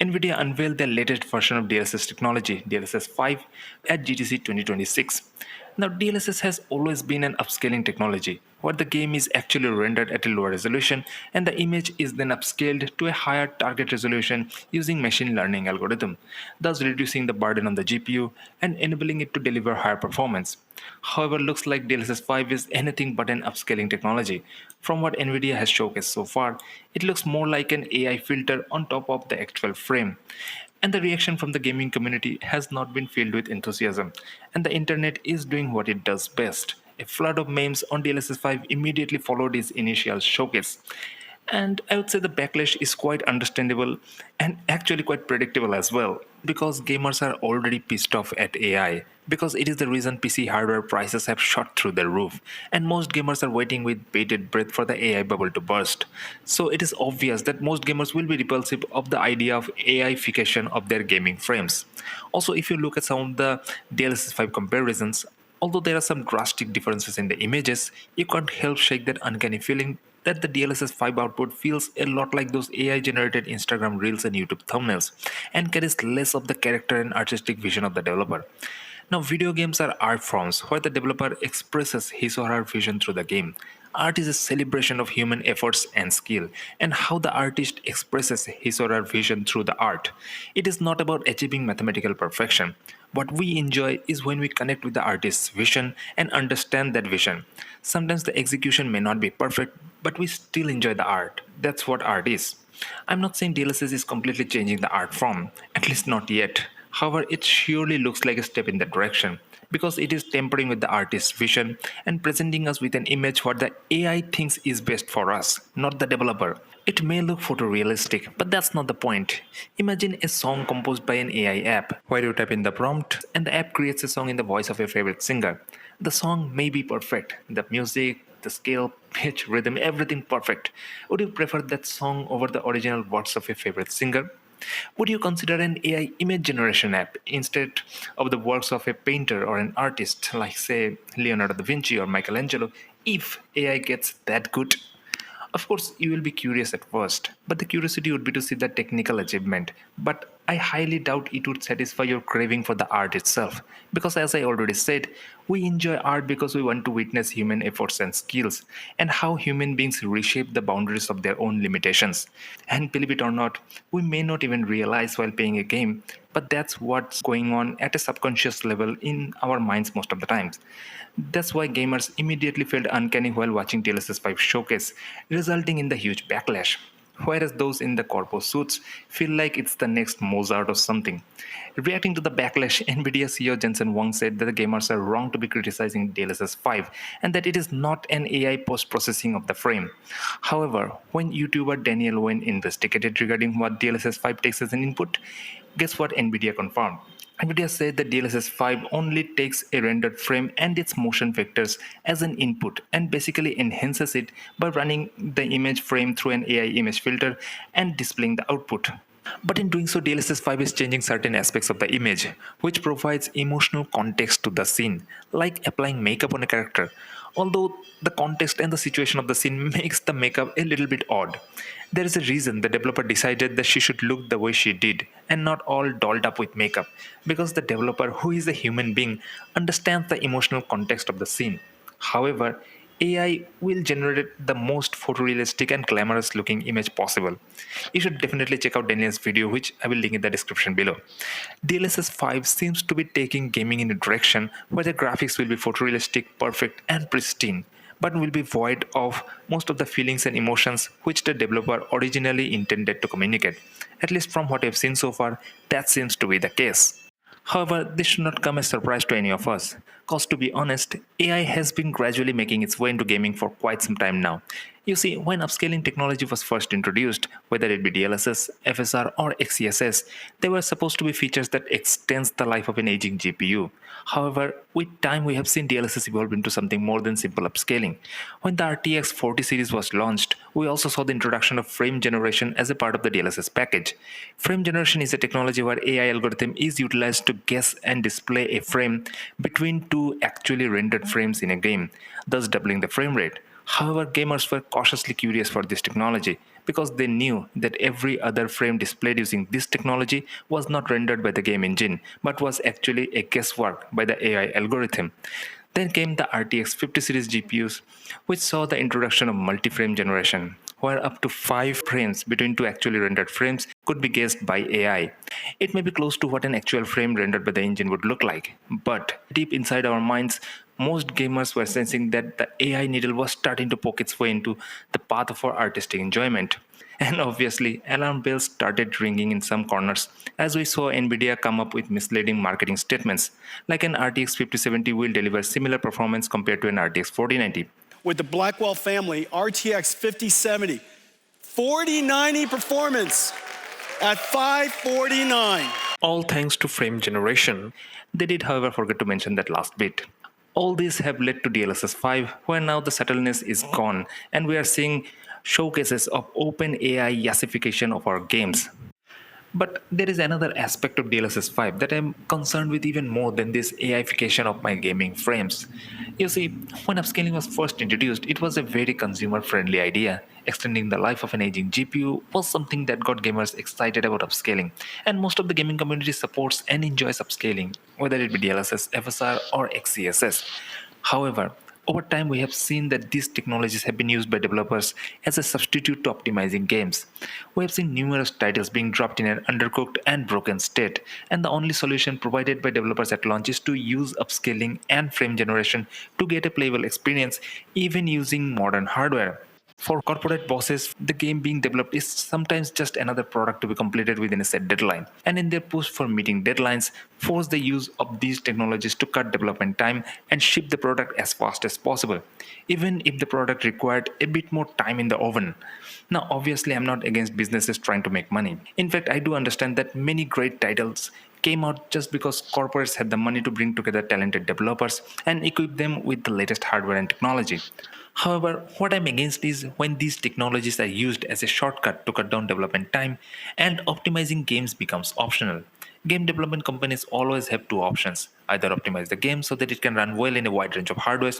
Nvidia unveiled their latest version of DLSS technology, DLSS 5, at GTC 2026. Now, DLSS has always been an upscaling technology, where the game is actually rendered at a lower resolution and the image is then upscaled to a higher target resolution using machine learning algorithm, thus reducing the burden on the GPU and enabling it to deliver higher performance. However, looks like DLSS 5 is anything but an upscaling technology. From what Nvidia has showcased so far, it looks more like an AI filter on top of the actual frame. And the reaction from the gaming community has not been filled with enthusiasm, and the internet is doing what it does best. A flood of memes on DLSS 5 immediately followed its initial showcase. And I would say the backlash is quite understandable and actually quite predictable as well, because gamers are already pissed off at AI, because it is the reason PC hardware prices have shot through the roof, and most gamers are waiting with bated breath for the AI bubble to burst. So it is obvious that most gamers will be repulsive of the idea of AIification of their gaming frames. Also, if you look at some of the DLSS 5 comparisons, although there are some drastic differences in the images, you can't help shake that uncanny feeling that the DLSS 5 output feels a lot like those AI generated Instagram reels and YouTube thumbnails and carries less of the character and artistic vision of the developer. Now, video games are art forms where the developer expresses his or her vision through the game. Art is a celebration of human efforts and skill, and how the artist expresses his or her vision through the art. It is not about achieving mathematical perfection. What we enjoy is when we connect with the artist's vision and understand that vision. Sometimes the execution may not be perfect, but we still enjoy the art. That's what art is. I'm not saying DLSS is completely changing the art form, at least not yet. However, it surely looks like a step in that direction, because it is tampering with the artist's vision and presenting us with an image what the AI thinks is best for us, not the developer. It may look photorealistic, but that's not the point. Imagine a song composed by an AI app, where you type in the prompt and the app creates a song in the voice of your favorite singer. The song may be perfect, the music, the scale, pitch, rhythm, everything perfect. Would you prefer that song over the original words of your favorite singer? Would you consider an AI image generation app instead of the works of a painter or an artist like, say, Leonardo da Vinci or Michelangelo if AI gets that good? Of course, you will be curious at first, but the curiosity would be to see the technical achievement. But I highly doubt it would satisfy your craving for the art itself, because as I already said, we enjoy art because we want to witness human efforts and skills, and how human beings reshape the boundaries of their own limitations. And believe it or not, we may not even realize while playing a game, but that's what's going on at a subconscious level in our minds most of the times. That's why gamers immediately felt uncanny while watching DLSS 5 showcase, resulting in the huge backlash. Whereas those in the corpo suits feel like it's the next Mozart or something. Reacting to the backlash, Nvidia CEO Jensen Huang said that the gamers are wrong to be criticizing DLSS 5 and that it is not an AI post-processing of the frame. However, when YouTuber Daniel Owen investigated regarding what DLSS 5 takes as an input, guess what Nvidia confirmed? NVIDIA said that DLSS 5 only takes a rendered frame and its motion vectors as an input and basically enhances it by running the image frame through an AI image filter and displaying the output. But in doing so, DLSS 5 is changing certain aspects of the image, which provides emotional context to the scene, like applying makeup on a character. Although the context and the situation of the scene makes the makeup a little bit odd. There is a reason the developer decided that she should look the way she did and not all dolled up with makeup, because the developer, who is a human being, understands the emotional context of the scene. However, AI will generate the most photorealistic and glamorous looking image possible. You should definitely check out Daniel's video, which I will link in the description below. DLSS 5 seems to be taking gaming in a direction where the graphics will be photorealistic, perfect, and pristine, but will be void of most of the feelings and emotions which the developer originally intended to communicate. At least from what I've seen so far, that seems to be the case. However, this should not come as a surprise to any of us, because to be honest, AI has been gradually making its way into gaming for quite some time now. You see, when upscaling technology was first introduced, whether it be DLSS, FSR, or XeSS, they were supposed to be features that extends the life of an aging GPU. However, with time we have seen DLSS evolve into something more than simple upscaling. When the RTX 40 series was launched, we also saw the introduction of frame generation as a part of the DLSS package. Frame generation is a technology where AI algorithm is utilized to guess and display a frame between two actually rendered frames in a game, thus doubling the frame rate. However, gamers were cautiously curious for this technology because they knew that every other frame displayed using this technology was not rendered by the game engine but was actually a guesswork by the AI algorithm. Then came the RTX 50 series GPUs, which saw the introduction of multi-frame generation, where up to 5 frames between two actually rendered frames could be guessed by AI. It may be close to what an actual frame rendered by the engine would look like, but deep inside our minds, most gamers were sensing that the AI needle was starting to poke its way into the path of our artistic enjoyment. And obviously, alarm bells started ringing in some corners as we saw Nvidia come up with misleading marketing statements, like an RTX 5070 will deliver similar performance compared to an RTX 4090. With the Blackwell family RTX 5070, 4090 performance at 549. All thanks to frame generation. They did, however, forget to mention that last bit. All these have led to DLSS 5, where now the subtleness is gone, and we are seeing showcases of open AI yassification of our games. But there is another aspect of DLSS 5 that I'm concerned with even more than this AIification of my gaming frames. You see, when upscaling was first introduced, it was a very consumer-friendly idea. Extending the life of an aging GPU was something that got gamers excited about upscaling, and most of the gaming community supports and enjoys upscaling, whether it be DLSS, FSR, or XeSS. However, over time, we have seen that these technologies have been used by developers as a substitute to optimizing games. We have seen numerous titles being dropped in an undercooked and broken state, and the only solution provided by developers at launch is to use upscaling and frame generation to get a playable experience, even using modern hardware. For corporate bosses, the game being developed is sometimes just another product to be completed within a set deadline. And in their push for meeting deadlines, force the use of these technologies to cut development time and ship the product as fast as possible, even if the product required a bit more time in the oven. Now, obviously, I'm not against businesses trying to make money. In fact, I do understand that many great titles came out just because corporates had the money to bring together talented developers and equip them with the latest hardware and technology. However, what I'm against is when these technologies are used as a shortcut to cut down development time and optimizing games becomes optional. Game development companies always have two options: either optimize the game so that it can run well in a wide range of hardware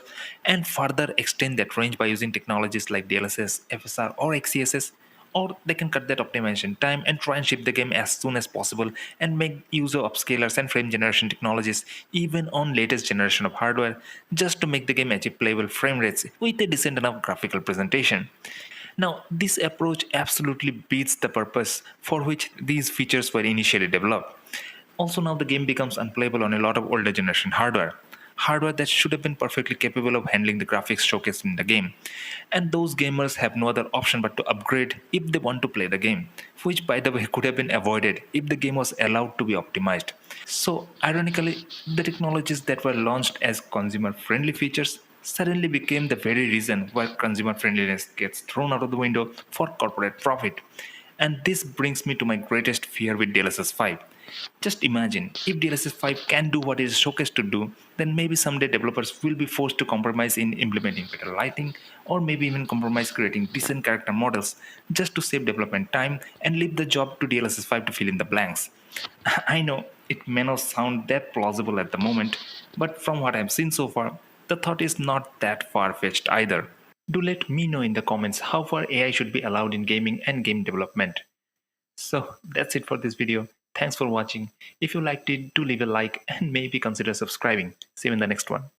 and further extend that range by using technologies like DLSS, FSR, or XeSS, or they can cut that optimization time and try and ship the game as soon as possible and make use of upscalers and frame generation technologies even on latest generation of hardware just to make the game achieve playable frame rates with a decent enough graphical presentation. Now, this approach absolutely beats the purpose for which these features were initially developed. Also, now the game becomes unplayable on a lot of older generation hardware that should have been perfectly capable of handling the graphics showcased in the game. And those gamers have no other option but to upgrade if they want to play the game, which by the way could have been avoided if the game was allowed to be optimized. So, ironically, the technologies that were launched as consumer friendly features suddenly became the very reason why consumer friendliness gets thrown out of the window for corporate profit. And this brings me to my greatest fear with DLSS 5. Just imagine, if DLSS 5 can do what it is showcased to do, then maybe someday developers will be forced to compromise in implementing better lighting, or maybe even compromise creating decent character models just to save development time and leave the job to DLSS 5 to fill in the blanks. I know it may not sound that plausible at the moment, but from what I've seen so far, the thought is not that far fetched either. Do let me know in the comments how far AI should be allowed in gaming and game development. So that's it for this video. Thanks for watching. If you liked it, do leave a like and maybe consider subscribing. See you in the next one.